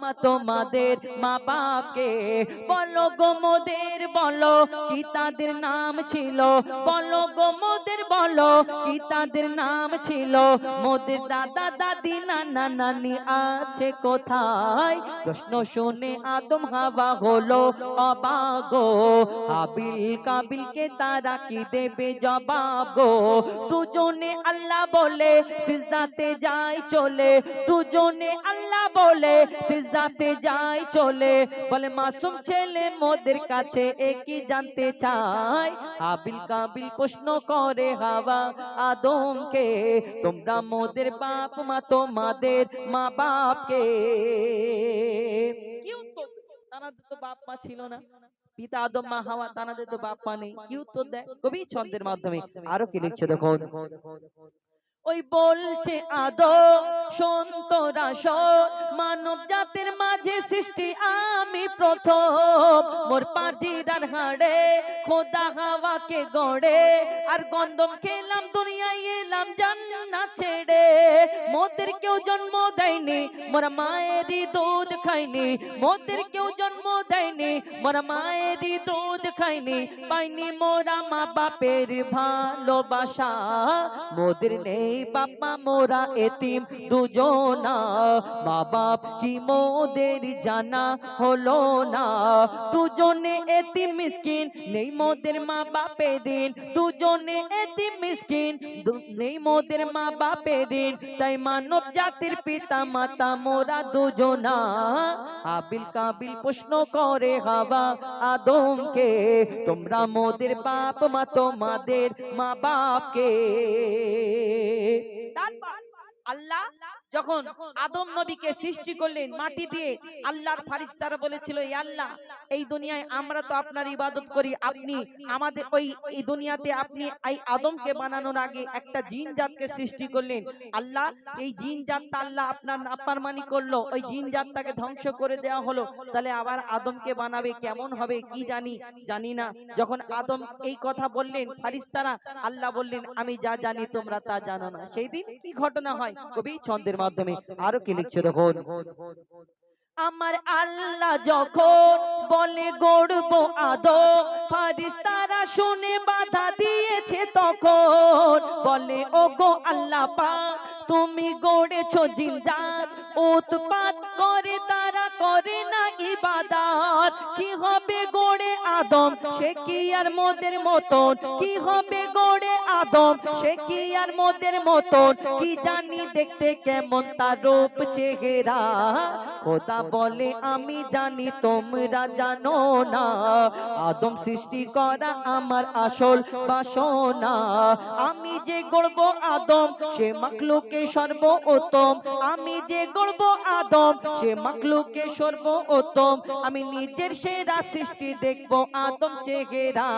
মা তোমাদের মা বাপকে বলো গো মোদের বলো কি তাদের নাম ছিল বলো গো মোদের বলো কি তাদের নাম ছিল মোদের দাদা দাদি নানা নানি আছে কোথায় প্রশ্ন শুনে আদম হাওয়া হলো অবাক গো হাবিল কাবিলকে তারা কি দেবে জবাব গো দুজনে আল্লাহ বলে সিজদাতে যায় চলে দুজনে আল্লাহ বলে সিজদাতে যায় চলে বলে মাসুম ছেলে মোদের কাছে একই জানতে চায় হাবিল কাবিল প্রশ্ন করে হাওয়া আদমকে তোমরা মোদের বাপ মা তোমাদের মা বাপকে কি উত্তর তানাদের তো বাপ মা ছিল না পিতা আদম মা হাওয়া তানাদের তো বাপ মা নেই কি উত্তর দেয় কবি ছন্দের মাধ্যমে আরো কি লিখছে দেখুন ওই বলছে আদম শোন তোরা শোন মানব জাতির মাঝে সৃষ্টি আমি প্রথম মোর পাজিরার হাড়ে খোদা হাওয়াকে গড়ে আর গন্ধম খেলাম দুনিয়ায় এলাম জান্নাত ছেড়ে মোদের কেউ জন্ম দেয়নি মোরা মায়েরই দুধ খাইনি মোদের কেউ জন্ম দেয়নি মোরা মায়েরই দুধ খাইনি পাইনি মোরা মা বাপের ভালোবাসা মোদের নেই বাবা মোরা এতিম দুজনা মা বাপ কি মোদের জানা হলো না দুজনে এতিম মিসকিন নেই মোদের মা বাপের ঋণ দুজনে এতিম মিসকিন নেই মোদের মা বাপের ঋণ তাই মানব জাতির পিতা মাতা মোরা দুজনা হাবিল কাবিল প্রশ্ন করে হাওয়া আদমকে তোমরা মোদের বাপ মা তোমাদের মা বাপকে আল্লাহ যখন আদম নবীকে সৃষ্টি করলেন মাটি দিয়ে আল্লাহর ফারিস্তারা বলেছিল ই আল্লাহ এই দুনিয়ায় আমরা তো আপনার ইবাদত করি আপনি আমাদের ওই এই দুনিয়াতে আপনি এই আদমকে বানানোর আগে একটা জিন জাতকে সৃষ্টি করলেন আল্লাহ এই জিন জাতটা আল্লাহ আপনার নাফরমানি করলো ওই জিন জাতটাকে ধ্বংস করে দেওয়া হলো তাহলে আবার আদমকে বানাবে কেমন হবে কি জানি না যখন আদম এই কথা বললেন ফারিস্তারা আল্লাহ বললেন আমি যা জানি তোমরা তা জানো না সেই দিন কি ঘটনা হয় কবি ছন্দের মাধ্যমে আরো কি লিখছে দেখুন আমার আল্লাহ যখন বলে গড়ব আদম ফারিস্তারা শুনে বাধা দিয়েছে তখন বলে ওগো আল্লাহ পাক তুমি গড়েছো জিনজাত উৎপাত করে তারা করে না ইবাদত কি হবে গড়ে আদম সে কি আর মোদের মতন কি হবে গড়ে আদম সে কি আর মোদের মতন কি জানি দেখতে কেমন তার রূপ চেহারা খোদা বলে আমি জানি তোমরা জানো না আদম সৃষ্টি করা আমার আসল বাসনা আমি যে গড়ব আদম সে মাখলুকে সর্বোত্তম আমি যে গড়ব আদম সে মাখলুকে সর্বোত্তম আমি নিজের সেরা সৃষ্টি দেখবো আদম চেহারা